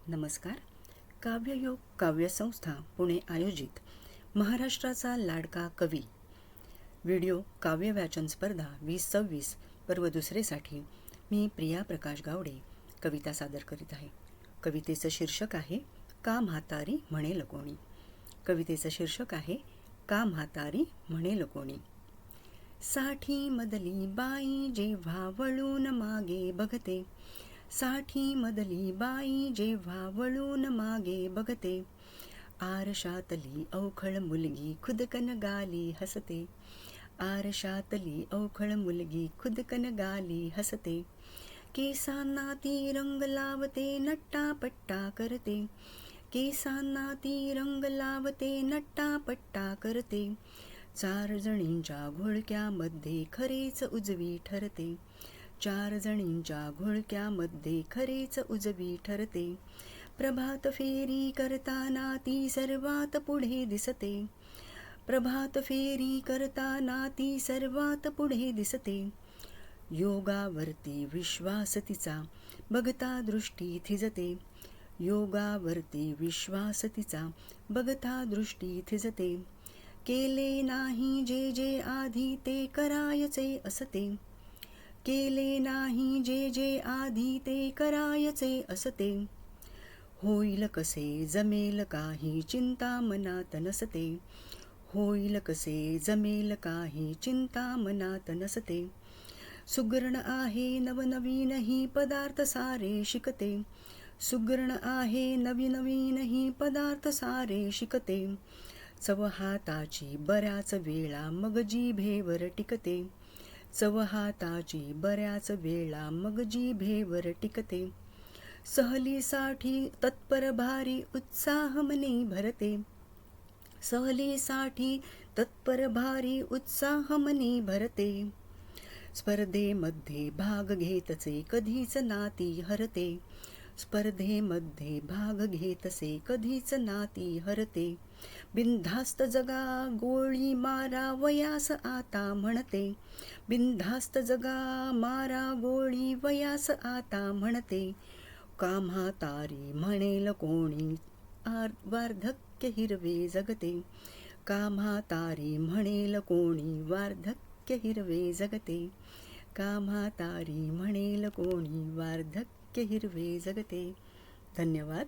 नमस्कार. काव्ययोग काव्यसंस्था पुणे आयोजित महाराष्ट्राचा लाडका कवी व्हिडिओ काव्य वाचन स्पर्धा 2026 पर्व दुसरेसाठी मी प्रिया प्रकाश गावडे कविता सादर करीत आहे. कवितेचं शीर्षक आहे का म्हातारी म्हणेल कोणी. कवितेचं शीर्षक आहे का म्हातारी म्हणेल कोणी. साठी मदली बाई जेव्हा वळून मागे बघते, साठी मदली बाई जेव्हा वळून मागे बघते, आरशातली अवखळ मुलगी खुदकन गाली हसते, आरशातली अवखळ मुलगी खुदकन गाली हसते, केसांना ती रंग लावते नट्टापट्टा करते, केसांना ती रंग लावते नट्टापट्टा करते, चार जणींच्या घोळक्यामध्ये खरेच उजवी ठरते, चार जणींच्या घोळक्यामध्ये खरेच उजवी ठरते, प्रभात फेरी करताना ती सर्वात पुढे दिसते, प्रभात फेरी करताना ती सर्वात पुढे दिसते, योगावरती विश्वास तिचा बघता दृष्टी थिजते, योगावरती विश्वास तिचा बघता दृष्टी थिजते, केले नाही जे जे आधी ते करायचे असते, केले नाही जे जे आधी ते करायचे असते, होईल कसे जमेल काही चिंता मनात नसते, होईल कसे जमेल काही चिंता मनात नसते, सुगरण आहे नवनवीन ही पदार्थ सारे शिकते, सुगरण आहे नवीन ही पदार्थ सारे शिकते, चव हाताची बऱ्याच वेळा मग जिभेवर टिकते, चव हाताची बऱ्याच वेळा मग जिभेवर टिकते, सहलीसाठी तत्पर भारी उत्साह मनी भरते, सहलीसाठी तत्पर भारी उत्साह मनी भरते, स्पर्धेमध्ये भाग घेतसे कधीच नाती हरते, स्पर्धेमध्ये भाग घेतसे कधीच नाती हरते, बिनधास्त जगा गोळी मारा वयास आता म्हणते, बिनधास्त जगा मारा गोळी वयास आता म्हणते, का म्हातारी म्हणेल कोणी वार्धक्य हिरवे जगते, का म्हातारी म्हणेल कोणी वार्धक्य हिरवे जगते, का म्हातारी म्हणेल कोणी वार्धक्य हिरवे जगते. धन्यवाद.